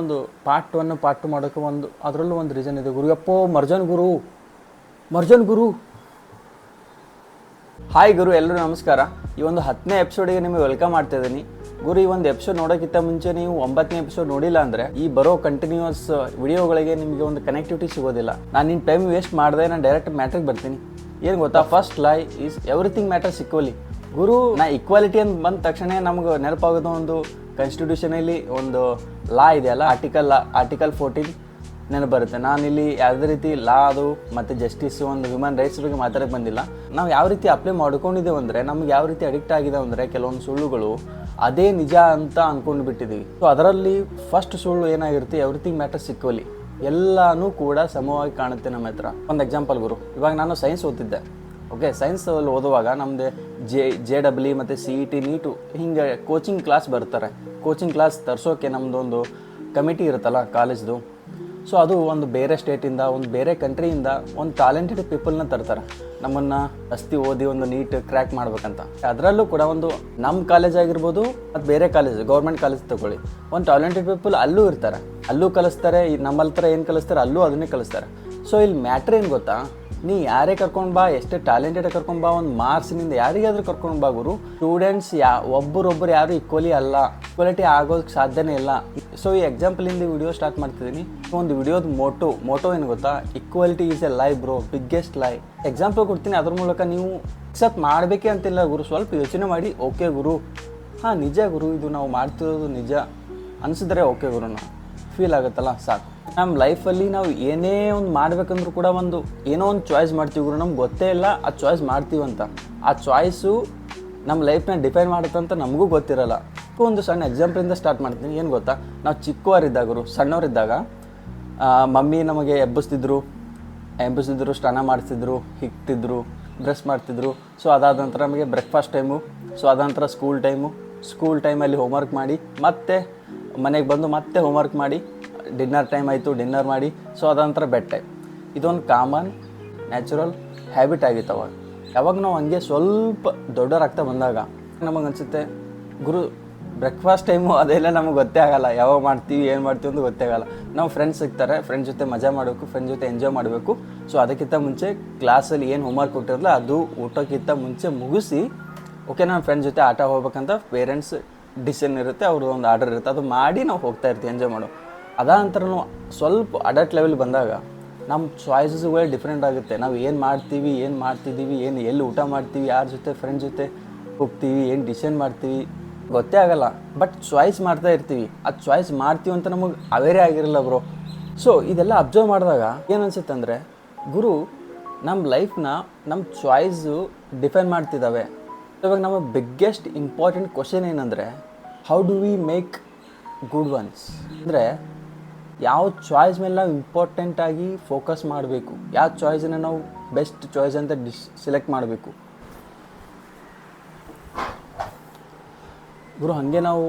ಒಂದು part 1 part 2 ಮಾಡೋಕ್ಕೆ ಅದರಲ್ಲೂ ಒಂದು ರೀಸನ್ ಇದೆ ಗುರು. ಯಪ್ಪೋ ಮರ್ಜನ್ ಗುರು. ಹಾಯ್ ಗುರು, ಎಲ್ಲರೂ ನಮಸ್ಕಾರ. ಈ ಒಂದು 10ನೇ ಎಪಿಸೋಡಿಗೆ ನಿಮಗೆ ವೆಲ್ಕಮ್ ಮಾಡ್ತಾ ಇದ್ದೀನಿ ಗುರು. ಈ ಒಂದು ಎಪಿಸೋಡ್ ನೋಡೋಕ್ಕಿಂತ ಮುಂಚೆ ನೀವು 9ನೇ ಎಪಿಸೋಡ್ ನೋಡಿಲ್ಲ ಅಂದರೆ ಈ ಬರೋ ಕಂಟಿನ್ಯೂಸ್ ವಿಡಿಯೋಗಳಿಗೆ ನಿಮಗೆ ಒಂದು ಕನೆಕ್ಟಿವಿಟಿ ಸಿಗೋದಿಲ್ಲ. ನಾನು ನಿನ್ನ ಟೈಮ್ ವೇಸ್ಟ್ ಮಾಡಿದೆ, ನಾನು ಡೈರೆಕ್ಟ್ ಮ್ಯಾಟ್ರಿಗೆ ಬರ್ತೀನಿ. ಏನು ಗೊತ್ತಾ, ಫಸ್ಟ್ ಲೈ ಈಸ್ ಎವ್ರಿಥಿಂಗ್ ಮ್ಯಾಟರ್ಸ್ ಈಕ್ವಲಿ. ಗುರು, ನಾ ಈಕ್ವಾಲಿಟಿ ಅಂತ ಬಂದ ತಕ್ಷಣ ನಮ್ಗೆ ನೆನಪಾಗೋದು ಒಂದು ಕಾನ್ಸ್ಟಿಟ್ಯೂಷನಲ್ಲಿ ಒಂದು ಲಾ ಇದೆಯಲ್ಲ, ಆರ್ಟಿಕಲ್ 14 ನೆನಪು ಬರುತ್ತೆ. ನಾನಿಲ್ಲಿ ಯಾವುದೇ ರೀತಿ ಲಾ ಅದು ಮತ್ತು ಜಸ್ಟಿಸ್ ಒಂದು ಹ್ಯೂಮನ್ ರೈಟ್ಸ್ ಬಗ್ಗೆ ಮಾತಾಡೋಕ್ಕೆ ಬಂದಿಲ್ಲ. ನಾವು ಯಾವ ರೀತಿ ಅಪ್ಲೈ ಮಾಡ್ಕೊಂಡಿದ್ದೇವೆ ಅಂದರೆ, ನಮ್ಗೆ ಯಾವ ರೀತಿ ಅಡಿಕ್ಟ್ ಆಗಿದೆ ಅಂದರೆ ಕೆಲವೊಂದು ಸುಳ್ಳುಗಳು ಅದೇ ನಿಜ ಅಂತ ಅಂದ್ಕೊಂಡು ಬಿಟ್ಟಿದ್ದೀವಿ. ಸೊ ಅದರಲ್ಲಿ ಫಸ್ಟ್ ಸುಳ್ಳು ಏನಾಗಿರುತ್ತೆ, ಎವ್ರಿಥಿಂಗ್ ಮ್ಯಾಟರ್ಸ್ ಈಕ್ವಲಿ, ಎಲ್ಲನೂ ಕೂಡ ಸಮವಾಗಿ ಕಾಣುತ್ತೆ ನಮ್ಮ ಹತ್ರ. ಒಂದು ಎಕ್ಸಾಂಪಲ್ ಗುರು, ಇವಾಗ ನಾನು ಸೈನ್ಸ್ ಓದ್ತಿದ್ದೆ. ಓಕೆ, ಸೈನ್ಸಲ್ಲಿ ಓದುವಾಗ ನಮ್ಮದು JEE ಮತ್ತು CET ನೀಟು ಹಿಂಗೆ ಕೋಚಿಂಗ್ ಕ್ಲಾಸ್ ಬರ್ತಾರೆ. ಕೋಚಿಂಗ್ ಕ್ಲಾಸ್ ತರಿಸೋಕೆ ನಮ್ಮದೊಂದು ಕಮಿಟಿ ಇರುತ್ತಲ್ಲ ಕಾಲೇಜ್ದು. ಸೊ ಅದು ಒಂದು ಬೇರೆ ಸ್ಟೇಟಿಂದ, ಒಂದು ಬೇರೆ ಕಂಟ್ರಿಯಿಂದ ಒಂದು ಟ್ಯಾಲೆಂಟೆಡ್ ಪೀಪಲ್ನ ತರ್ತಾರೆ, ನಮ್ಮನ್ನು ಅಸ್ತಿ ಓದಿ ಒಂದು ನೀಟ್ ಕ್ರ್ಯಾಕ್ ಮಾಡ್ಬೇಕಂತ. ಅದರಲ್ಲೂ ಕೂಡ ಒಂದು ನಮ್ಮ ಕಾಲೇಜ್ ಆಗಿರ್ಬೋದು ಮತ್ತು ಬೇರೆ ಕಾಲೇಜ್, ಗೌರ್ಮೆಂಟ್ ಕಾಲೇಜ್ ತೊಗೊಳ್ಳಿ, ಒಂದು ಟ್ಯಾಲೆಂಟೆಡ್ ಪೀಪಲ್ ಅಲ್ಲೂ ಇರ್ತಾರೆ, ಅಲ್ಲೂ ಕಲಿಸ್ತಾರೆ. ನಮ್ಮ ಹತ್ರ ಏನು ಕಲಿಸ್ತಾರೆ ಅಲ್ಲೂ ಅದನ್ನೇ ಕಲಿಸ್ತಾರೆ. ಸೊ ಇಲ್ಲಿ ಮ್ಯಾಟ್ರ್ ಏನು ಗೊತ್ತಾ, ನೀ ಯಾರೇ ಕರ್ಕೊಂಡು ಬಾ, ಎಷ್ಟೇ ಟ್ಯಾಲೆಂಟೆಡ್ ಕರ್ಕೊಂಡು ಬಾ, ಒಂದು ಮಾರ್ಕ್ಸಿನಿಂದ ಯಾರಿಗಾದ್ರೂ ಕರ್ಕೊಂಡು ಬಾ ಗುರು, ಸ್ಟೂಡೆಂಟ್ಸ್ ಒಬ್ಬರೊಬ್ಬರು ಯಾರು ಈಕ್ವಲಿ ಅಲ್ಲ, ಈಕ್ವಾಲಿಟಿ ಆಗೋದಕ್ಕೆ ಸಾಧ್ಯನೇ ಇಲ್ಲ. ಸೊ ಈ ಎಕ್ಸಾಂಪಲಿಂದ ವಿಡಿಯೋ ಸ್ಟಾರ್ಟ್ ಮಾಡ್ತಿದ್ದೀನಿ. ಒಂದು ವಿಡಿಯೋದ ಮೋಟೋ ಏನು ಗೊತ್ತಾ, ಈಕ್ವಾಲಿಟಿ ಈಸ್ ಎ ಲೈ ಬ್ರೋ, ಬಿಗ್ಗೆಸ್ಟ್ ಲೈ. ಎಕ್ಸಾಂಪಲ್ ಕೊಡ್ತೀನಿ, ಅದ್ರ ಮೂಲಕ ನೀವು ಅಕ್ಸೆಪ್ಟ್ ಮಾಡಬೇಕೇ ಅಂತಿಲ್ಲ ಗುರು. ಸ್ವಲ್ಪ ಯೋಚನೆ ಮಾಡಿ, ಓಕೆ ಗುರು, ಹಾಂ ನಿಜ ಗುರು, ಇದು ನಾವು ಮಾಡ್ತಿರೋದು ನಿಜ ಅನಿಸಿದ್ರೆ ಓಕೆ ಗುರು, ನಾವು ಫೀಲ್ ಆಗುತ್ತಲ್ಲ ಸಾಕು. ನಮ್ಮ ಲೈಫಲ್ಲಿ ನಾವು ಏನೇ ಒಂದು ಮಾಡ್ಬೇಕಂದ್ರೂ ಕೂಡ ಏನೋ ಒಂದು ಚಾಯ್ಸ್ ಮಾಡ್ತೀವಿ ಗುರು, ನಮ್ಗೆ ಗೊತ್ತೇ ಇಲ್ಲ ಆ ಚಾಯ್ಸ್ ಮಾಡ್ತೀವಂತ. ಆ ಚಾಯ್ಸು ನಮ್ಮ ಲೈಫ್ನ ಡಿಫೈನ್ ಮಾಡುತ್ತಂತ ನಮಗೂ ಗೊತ್ತಿರಲ್ಲ. ಒಂದು ಸಣ್ಣ ಎಕ್ಸಾಂಪಲಿಂದ ಸ್ಟಾರ್ಟ್ ಮಾಡ್ತೀನಿ. ಏನು ಗೊತ್ತಾ, ನಾವು ಚಿಕ್ಕವರಿದ್ದಾಗ ಗುರು, ಸಣ್ಣವರಿದ್ದಾಗ ಮಮ್ಮಿ ನಮಗೆ ಎಬ್ಬಿಸ್ತಿದ್ರು, ಸ್ನಾನ ಮಾಡಿಸ್ತಿದ್ರು, ಹಿಕ್ತಿದ್ರು, ಬ್ರಷ್ ಮಾಡ್ತಿದ್ರು. ಸೊ ಅದಾದ ನಂತರ ನಮಗೆ ಬ್ರೇಕ್ಫಾಸ್ಟ್ ಟೈಮು, ಸೊ ಅದಾದ ನಂತರ ಸ್ಕೂಲ್ ಟೈಮಲ್ಲಿ ಹೋಮ್ವರ್ಕ್ ಮಾಡಿ, ಮತ್ತೆ ಮನೆಗೆ ಬಂದು ಮತ್ತೆ ಹೋಮ್ವರ್ಕ್ ಮಾಡಿ, ಡಿನ್ನರ್ ಟೈಮ್ ಆಯಿತು, ಡಿನ್ನರ್ ಮಾಡಿ, ಸೊ ಅದ ನಂತರ ಬೆಡ್ ಟೈಮ್. ಇದೊಂದು ಕಾಮನ್ ನ್ಯಾಚುರಲ್ ಹ್ಯಾಬಿಟ್ ಆಗಿತ್ತು ಅವಾಗ. ಯಾವಾಗ ನಾವು ಹಂಗೆ ಸ್ವಲ್ಪ ದೊಡ್ಡವರಾಗ್ತಾ ಬಂದಾಗ ನಮಗೆ ಅನಿಸುತ್ತೆ ಗುರು, ಬ್ರೇಕ್ಫಾಸ್ಟ್ ಟೈಮು ಅದೆಲ್ಲ ನಮಗೆ ಗೊತ್ತೇ ಆಗೋಲ್ಲ, ಯಾವಾಗ ಮಾಡ್ತೀವಿ ಏನು ಮಾಡ್ತೀವಿ ಅಂತ ಗೊತ್ತೇ ಆಗೋಲ್ಲ. ನಾವು ಫ್ರೆಂಡ್ಸ್ ಸಿಗ್ತಾರೆ, ಫ್ರೆಂಡ್ಸ್ ಜೊತೆ ಮಜಾ ಮಾಡಬೇಕು, ಫ್ರೆಂಡ್ಸ್ ಜೊತೆ ಎಂಜಾಯ್ ಮಾಡಬೇಕು. ಸೊ ಅದಕ್ಕಿಂತ ಮುಂಚೆ ಕ್ಲಾಸಲ್ಲಿ ಏನು ಹೋಮ್ವರ್ಕ್ ಕೊಟ್ಟಿರಲ್ಲ ಅದು ಊಟಕ್ಕಿಂತ ಮುಂಚೆ ಮುಗಿಸಿ, ಓಕೆ ನಾನು ಫ್ರೆಂಡ್ಸ್ ಜೊತೆ ಆಟ ಹೋಗ್ಬೇಕಂತ ಪೇರೆಂಟ್ಸ್ ಡಿಸಿಷನ್ ಇರುತ್ತೆ, ಅವ್ರದ್ದು ಒಂದು ಆರ್ಡರ್ ಇರುತ್ತೆ, ಅದು ಮಾಡಿ ನಾವು ಹೋಗ್ತಾ ಇರ್ತೀವಿ, ಎಂಜಾಯ್ ಮಾಡೋ. ಅದಾದ ನಂತರ ನಾವು ಸ್ವಲ್ಪ ಅಡಲ್ಟ್ ಲೆವೆಲ್ ಬಂದಾಗ ನಮ್ಮ ಚಾಯ್ಸಸ್ಗಳೇ ಡಿಫ್ರೆಂಟ್ ಆಗುತ್ತೆ. ನಾವು ಏನು ಮಾಡ್ತೀವಿ, ಏನು ಮಾಡ್ತಿದ್ದೀವಿ, ಎಲ್ಲಿ ಊಟ ಮಾಡ್ತೀವಿ, ಯಾರ ಜೊತೆ ಫ್ರೆಂಡ್ಸ್ ಜೊತೆ ಹೋಗ್ತೀವಿ, ಏನು ಡಿಸಿಷನ್ ಮಾಡ್ತೀವಿ ಗೊತ್ತೇ ಆಗೋಲ್ಲ. ಬಟ್ ಚಾಯ್ಸ್ ಮಾಡ್ತಾ ಇರ್ತೀವಿ. ಅದು ಚಾಯ್ಸ್ ಮಾಡ್ತೀವಿ ಅಂತ ನಮಗೆ ಅವೇರೇ ಆಗಿರಲ್ಲ ಬ್ರೋ. ಸೊ ಇದೆಲ್ಲ ಅಬ್ಸರ್ವ್ ಮಾಡಿದಾಗ ಏನು ಅನಿಸುತ್ತೆ ಅಂದರೆ, ಗುರು ನಮ್ಮ ಲೈಫ್ನ ನಮ್ಮ ಚಾಯ್ಸು ಡಿಫೈನ್ ಮಾಡ್ತಿದ್ದಾವೆ. ಇವಾಗ ನಮ್ಮ ಬಿಗ್ಗೆಸ್ಟ್ ಇಂಪಾರ್ಟೆಂಟ್ ಕ್ವಶನ್ ಏನಂದರೆ, how do we make good ones? ಅಂದರೆ ಯಾವ ಚಾಯ್ಸ್ ಮೇಲೆ ನಾವು ಇಂಪಾರ್ಟೆಂಟಾಗಿ ಫೋಕಸ್ ಮಾಡಬೇಕು, ಯಾವ ಚಾಯ್ಸನ್ನು ನಾವು ಬೆಸ್ಟ್ ಚಾಯ್ಸ್ ಅಂತ ಸೆಲೆಕ್ಟ್ ಮಾಡಬೇಕು ಗುರು. ಹಾಗೆ ನಾವು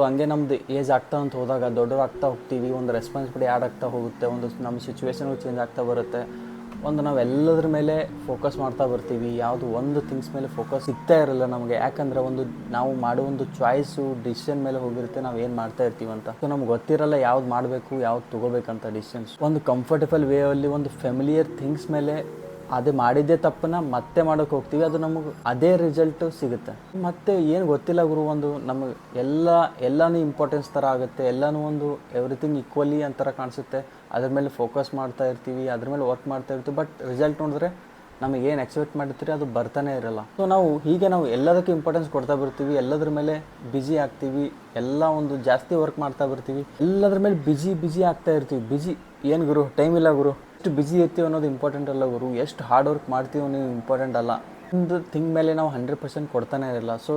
ಹಂಗೆ ನಮ್ಮದು ಏಜ್ ಆಗ್ತಾ ಅಂತ ಹೋದಾಗ, ದೊಡ್ಡವರಾಗ್ತಾ ಹೋಗ್ತೀವಿ, ಒಂದು ರೆಸ್ಪಾನ್ಸಿಬಿಲಿಟಿ ಆ್ಯಡ್ ಆಗ್ತಾ ಹೋಗುತ್ತೆ, ನಮ್ಮ ಸಿಚುವೇಶನ್ ಚೇಂಜ್ ಆಗ್ತಾ ಬರುತ್ತೆ, ನಾವು ಎಲ್ಲದ್ರ ಮೇಲೆ ಫೋಕಸ್ ಮಾಡ್ತಾ ಬರ್ತೀವಿ. ಯಾವುದು ಒಂದು ಥಿಂಗ್ಸ್ ಮೇಲೆ ಫೋಕಸ್ ಸಿಗ್ತಾ ಇರಲ್ಲ ನಮಗೆ. ಯಾಕಂದರೆ ನಾವು ಮಾಡೋ ಒಂದು ಚಾಯ್ಸು ಡಿಸಿಷನ್ ಮೇಲೆ ಹೋಗಿರುತ್ತೆ, ನಾವು ಏನು ಮಾಡ್ತಾ ಇರ್ತೀವಂತ. ಸೊ ನಮ್ಗೆ ಗೊತ್ತಿರಲ್ಲ ಯಾವ್ದು ಮಾಡಬೇಕು, ಯಾವ್ದು ತೊಗೋಬೇಕಂತ ಡಿಸಿಷನ್ಸ್. ಒಂದು ಕಂಫರ್ಟಬಲ್ ವೇಯಲ್ಲಿ ಒಂದು ಫೆಮಿಲಿಯರ್ ಥಿಂಗ್ಸ್ ಮೇಲೆ ಅದೇ ಮಾಡಿದ್ದೇ ತಪ್ಪನ್ನ ಮತ್ತೆ ಮಾಡೋಕ್ಕೆ ಹೋಗ್ತೀವಿ, ಅದು ನಮಗೆ ಅದೇ ರಿಸಲ್ಟು ಸಿಗುತ್ತೆ. ಮತ್ತು ಏನು ಗೊತ್ತಿಲ್ಲ ಗುರು, ನಮಗೆ ಎಲ್ಲನೂ ಇಂಪಾರ್ಟೆನ್ಸ್ ಥರ ಆಗುತ್ತೆ, ಎಲ್ಲನೂ ಎವ್ರಿಥಿಂಗ್ ಈಕ್ವಲಿ ಅಂತರ ಕಾಣಿಸುತ್ತೆ. ಅದ್ರ ಮೇಲೆ ಫೋಕಸ್ ಮಾಡ್ತಾ ಇರ್ತೀವಿ, ಅದ್ರ ಮೇಲೆ ವರ್ಕ್ ಮಾಡ್ತಾ ಇರ್ತೀವಿ. ಬಟ್ ರಿಸಲ್ಟ್ ನೋಡಿದ್ರೆ ನಮಗೆ ಏನು ಎಕ್ಸ್ಪೆಕ್ಟ್ ಮಾಡಿರ್ತೀರಿ ಅದು ಬರ್ತಾನೆ ಇರಲ್ಲ. ಸೊ ನಾವು ಎಲ್ಲದಕ್ಕೂ ಇಂಪಾರ್ಟೆನ್ಸ್ ಕೊಡ್ತಾ ಬರ್ತೀವಿ, ಎಲ್ಲದ್ರ ಮೇಲೆ ಬ್ಯುಸಿ ಆಗ್ತೀವಿ, ಜಾಸ್ತಿ ವರ್ಕ್ ಮಾಡ್ತಾ ಬರ್ತೀವಿ, ಎಲ್ಲದ್ರ ಮೇಲೆ ಬ್ಯುಸಿ ಆಗ್ತಾ ಇರ್ತೀವಿ. ಏನು ಗುರು, ಟೈಮ್ ಇಲ್ಲ ಗುರು. ಎಷ್ಟು ಬ್ಯುಸಿ ಇರ್ತೀವಿ ಅನ್ನೋದು ಇಂಪಾರ್ಟೆಂಟ್ ಅಲ್ಲ ಗುರು, ಎಷ್ಟು ಹಾರ್ಡ್ ವರ್ಕ್ ಮಾಡ್ತೀವಿ ಅನ್ನೋದು ಇಂಪಾರ್ಟೆಂಟ್ ಅಲ್ಲ. ಒಂದು ಥಿಂಗ್ ಮೇಲೆ ನಾವು 100% ಕೊಡ್ತಾನೆ ಇರಲ್ಲ. ಸೊ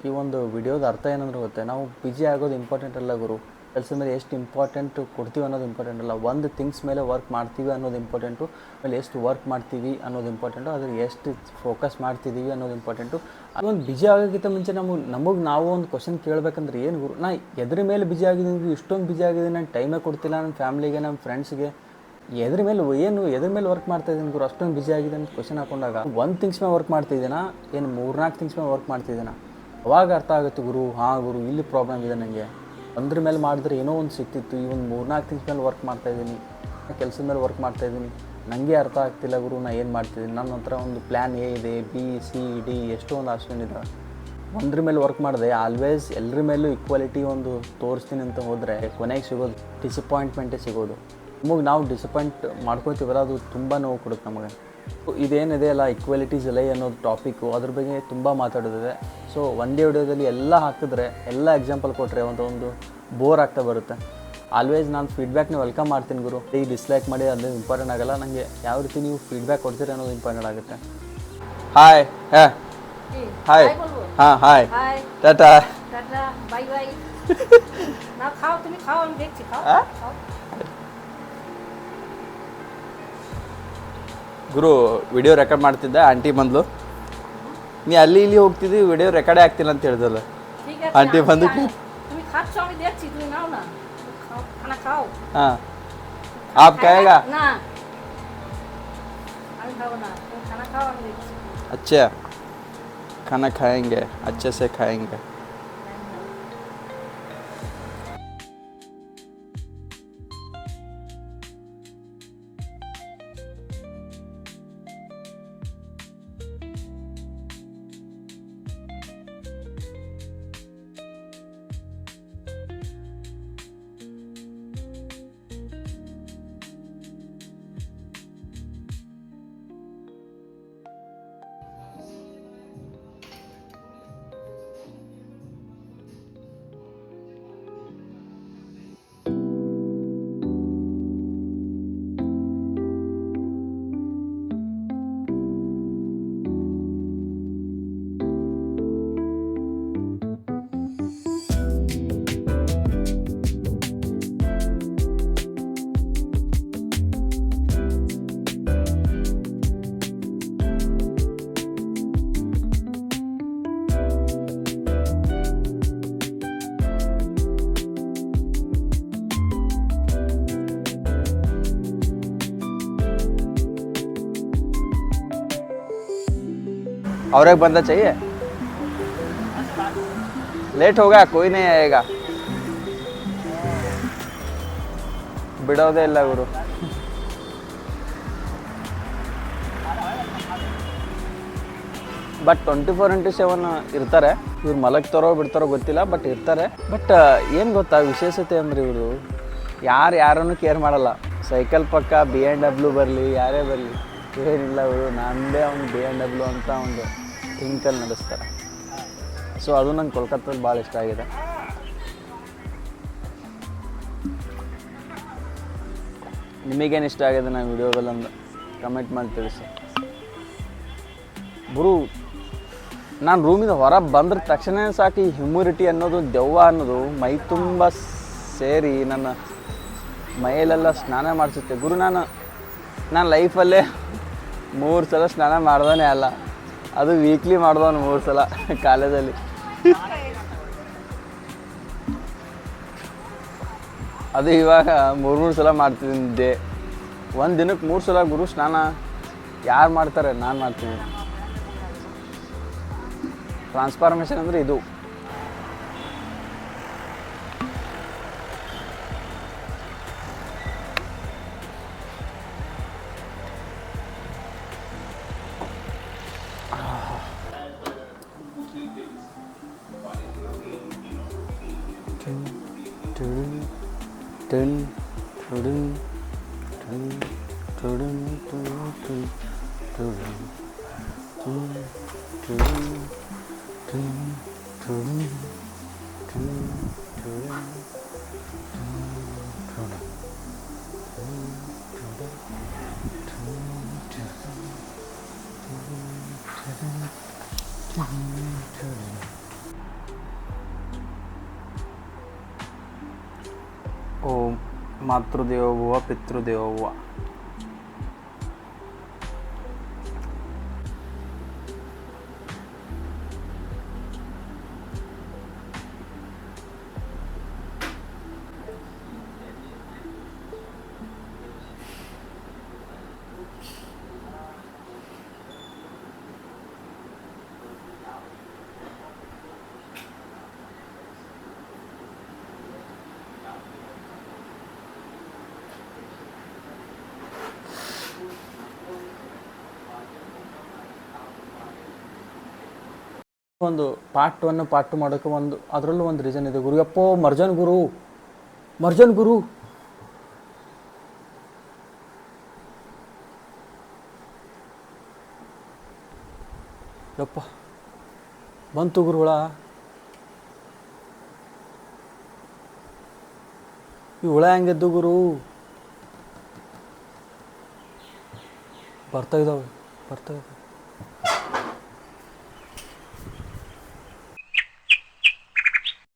ಈ ಒಂದು ವಿಡಿಯೋದ ಅರ್ಥ ಏನಂದ್ರೆ ಗೊತ್ತೆ, ನಾವು ಬ್ಯುಸಿ ಆಗೋದು ಇಂಪಾರ್ಟೆಂಟ್ ಅಲ್ಲ ಗುರು, ಕೆಲಸ ಮೇಲೆ ಎಷ್ಟು ಇಂಪಾರ್ಟೆಂಟ್ ಕೊಡ್ತೀವಿ ಅನ್ನೋದು ಇಂಪಾರ್ಟೆಂಟ್ ಅಲ್ಲ. ಒಂದು ಥಿಂಗ್ಸ್ ಮೇಲೆ ವರ್ಕ್ ಮಾಡ್ತೀವಿ ಅನ್ನೋದು ಇಂಪಾರ್ಟೆಂಟು, ಆಮೇಲೆ ಎಷ್ಟು ವರ್ಕ್ ಮಾಡ್ತೀವಿ ಅನ್ನೋದು ಇಂಪಾರ್ಟೆಂಟು, ಅದ್ರ ಎಷ್ಟು ಫೋಕಸ್ ಮಾಡ್ತಿದ್ದೀವಿ ಅನ್ನೋದು ಇಂಪಾರ್ಟೆಂಟು. ಅದೊಂದು ಬ್ಯುಸಿ ಆಗೋಕ್ಕಿಂತ ಮುಂಚೆ ನಮಗೆ ನಾವು ಒಂದು ಕ್ವಶನ್ ಕೇಳಬೇಕಂದ್ರೆ, ಏನು ಗುರು ನಾ ಎದ್ರ ಮೇಲೆ ಬ್ಯುಸಿ ಆಗಿದ್ದೀನಿ, ಇಷ್ಟೊಂದು ಬ್ಯುಸಿ ಆಗಿದ್ದೀನಿ, ನಾನು ಟೈಮೇ ಕೊಡ್ತಿಲ್ಲ ನನ್ನ ಫ್ಯಾಮ್ಲಿಗೆ, ನಮ್ಮ ಫ್ರೆಂಡ್ಸ್ಗೆ, ಎದ್ರ ಮೇಲೆ ವರ್ಕ್ ಮಾಡ್ತಾಯಿದ್ದೀನಿ ಗುರು, ಅಷ್ಟೊಂದು ಬ್ಯುಸಿ ಆಗಿದೆ ಅಂತ ಕ್ವಶನ್ ಹಾಕೊಂಡಾಗ, ಒಂದು ಥಿಂಗ್ಸ್ ಮೇಲೆ ವರ್ಕ್ ಮಾಡ್ತಿದ್ದೀನಾ, ಏನು 3-4 ಥಿಂಗ್ಸ್ ಮೇಲೆ ವರ್ಕ್ ಮಾಡ್ತಿದ್ದೀನಾ? ಅವಾಗ ಅರ್ಥ ಆಗುತ್ತೆ ಗುರು, ಹಾಂ ಗುರು ಇಲ್ಲಿ ಪ್ರಾಬ್ಲಮ್ ಇದೆ ನನಗೆ, ಒಂದ್ರ ಮೇಲೆ ಮಾಡಿದ್ರೆ ಏನೋ ಒಂದು ಸಿಕ್ತಿತ್ತು. ಈ ಒಂದು 3-4 ತಿಂಗಳ ಮೇಲೆ ವರ್ಕ್ ಮಾಡ್ತಾಯಿದ್ದೀನಿ, ಕೆಲಸದ ಮೇಲೆ ವರ್ಕ್ ಮಾಡ್ತಾಯಿದ್ದೀನಿ. ನನಗೆ ಅರ್ಥ ಆಗ್ತಿಲ್ಲ ಗುರು, ನಾನು ಏನು ಮಾಡ್ತಿದ್ದೀನಿ. ನನ್ನ ಹತ್ರ ಒಂದು ಪ್ಲ್ಯಾನ್ ಎ ಇದೆ, ಬಿ ಸಿ ಡಿ ಎಷ್ಟೊಂದು ಆಪ್ಷನ್ ಇದೆ. ಒಂದ್ರ ಮೇಲೆ ವರ್ಕ್ ಮಾಡಿದೆ ಆಲ್ವೇಸ್ ಎಲ್ಲರ ಮೇಲೂ ಈಕ್ವಾಲಿಟಿ ಒಂದು ತೋರಿಸ್ತೀನಿ ಅಂತ ಹೋದರೆ ಕೊನೆಗೆ ಸಿಗೋದು ಡಿಸಪಾಯಿಂಟ್ಮೆಂಟೇ ಸಿಗೋದು. ನಮಗೆ ನಾವು ಡಿಸಪಾಯಿಂಟ್ ಮಾಡ್ಕೊತೀವಲ್ಲ, ಅದು ತುಂಬ ನೋವು ಕೊಡುತ್ತೆ ನಮಗೆ. ಇದೇನಿದೆ ಅಲ್ಲ ಈಕ್ವಾಲಿಟೀಸ್ ಎಲ್ಲ ಅನ್ನೋದು ಟಾಪಿಕ್ಕು, ಅದ್ರ ಬಗ್ಗೆ ತುಂಬ ಮಾತಾಡೋದಿದೆ. ಸೊ ಒಂದೇ ವಿಡಿಯೋದಲ್ಲಿ ಎಲ್ಲ ಹಾಕಿದ್ರೆ, ಎಲ್ಲ ಎಕ್ಸಾಂಪಲ್ ಕೊಟ್ಟರೆ ಒಂದು ಬೋರ್ ಆಗ್ತಾ ಬರುತ್ತೆ. ಆಲ್ವೇಸ್ ನಾನು ಫೀಡ್ಬ್ಯಾಕ್ನ ವೆಲ್ಕಮ್ ಮಾಡ್ತೀನಿ ಗುರು. ಈಗ ಡಿಸ್ಲೈಕ್ ಮಾಡಿ ಅದು ಇಂಪಾರ್ಟೆಂಟ್ ಆಗೋಲ್ಲ. ನನಗೆ ಯಾವ ರೀತಿ ನೀವು ಫೀಡ್ಬ್ಯಾಕ್ ಕೊಡ್ತೀರಿ ಅನ್ನೋದು ಇಂಪಾರ್ಟೆಂಟ್ ಆಗುತ್ತೆ. ಹಾಯ್ हाय हाँ हाय टाटा टाटा बाय बाय ना खाओ तुम्हें खाओ हम देखते खाओ खाओ ಗುರು ವಿಡಿಯೋ ರೆಕಾರ್ಡ್ ಮಾಡ್ತಿದ್ದೆ, ಆಂಟಿ ಬಂದ್ಲು. ನೀ ಅಲ್ಲಿ ಇಲ್ಲಿ ಹೋಗ್ತಿದ್ದಿ, ವಿಡಿಯೋ ರೆಕಾರ್ಡೇ ಆಗ್ತಿಲ್ಲ ಅಂತ ಹೇಳಿದಲ್ಲ. ಆಂಟಿ ಬಂದು तुम्हें खा चाओ मैं देखती तुम्हें नाओ ना खाओ खाना खाओ. हाँ आप कहेगा ना हम खाओ ना तुम खाना खाओ हम देखते. अच्छा खाना खाएंगे, अच्छे से खाएंगे. और एक बंदा चाहिए, लेट हो गया, कोई नहीं आएगा. ಬಿಡೋದೇ ಇಲ್ಲ ಗುರು. ಬಟ್ 24x7 ಇರ್ತಾರೆ. ಇವ್ರು ಮಲಗ್ತಾರೋ ಬಿಡ್ತಾರೋ ಗೊತ್ತಿಲ್ಲ, ಬಟ್ ಇರ್ತಾರೆ. ಬಟ್ ಏನು ಗೊತ್ತಾ ವಿಶೇಷತೆ ಅಂದರೆ, ಇವರು ಯಾರನ್ನು ಕೇರ್ ಮಾಡಲ್ಲ. ಸೈಕಲ್ ಪಕ್ಕ BMW ಬರಲಿ, ಯಾರೇ ಬರಲಿ, ಏನಿಲ್ಲ, ಇವರು ನಂದೇ ಒಂದು BMW ಅಂತ ಒಂದು ಥಿಂಕಲ್ಲಿ ನಡೆಸ್ತಾರೆ. ಸೊ ಅದು ನಂಗೆ ಕೋಲ್ಕತ್ತಲ್ಲಿ ಭಾಳ ಇಷ್ಟ ಆಗಿದೆ. ನಿಮಗೇನು ಇಷ್ಟ ಆಗಿದೆ ನಾನು ವಿಡಿಯೋಗಳಂದು ಕಮೆಂಟ್ ಮಾಡಿ ತಿಳಿಸಿ ಗುರು. ನಾನು ರೂಮಿಂದ ಹೊರಗೆ ಬಂದ್ರ ತಕ್ಷಣ ಸಾಕು ಈ ಹ್ಯುಮಿಡಿಟಿ ಅನ್ನೋದು, ದೆವ್ವ ಅನ್ನೋದು ಮೈ ತುಂಬ ಸೇರಿ ನನ್ನ ಮೈಯಲ್ಲೆಲ್ಲ ಸ್ನಾನ ಮಾಡಿಸುತ್ತೆ ಗುರು. ನಾನು ಲೈಫಲ್ಲೇ 3 ಸಲ ಸ್ನಾನ ಮಾಡ್ದವನೇ ಅಲ್ಲ, ಅದು ವೀಕ್ಲಿ ಮಾಡ್ದವನು 3 ಸಲ ಕಾಲೇಜಲ್ಲಿ. ಅದು ಇವಾಗ 3 ಸಲ ಮಾಡ್ತಿದ್ದೆ. ಒಂದು ದಿನಕ್ಕೆ 3 ಸಲ ಗುರು ಸ್ನಾನ ಯಾರು ಮಾಡ್ತಾರೆ? ನಾನು ಮಾಡ್ತೀನಿ. ಟ್ರಾನ್ಸ್ಫಾರ್ಮೇಷನ್ ಅಂದರೆ ಇದು. ಓಂ ಮಾತೃದೇವೋಭವ ಪಿತೃದೇವೋಭವ. ಒಂದು ಪಾರ್ಟ್ 1 ಪಾರ್ಟ್ 2 ಮಾಡೋಕ್ಕೆ ಒಂದು ಅದರಲ್ಲೂ ಒಂದು ರೀಸನ್ ಇದೆ ಗುರು. ಯಪ್ಪೋ ಮರ್ಜನ್ ಗುರು ಯಪ್ಪ ಬಂತು ಗುರುಗಳ. ಈ ಹುಳ ಹೆಂಗೆದ್ದು ಗುರು? ಬರ್ತಾ ಇದ್ದಾವೆ.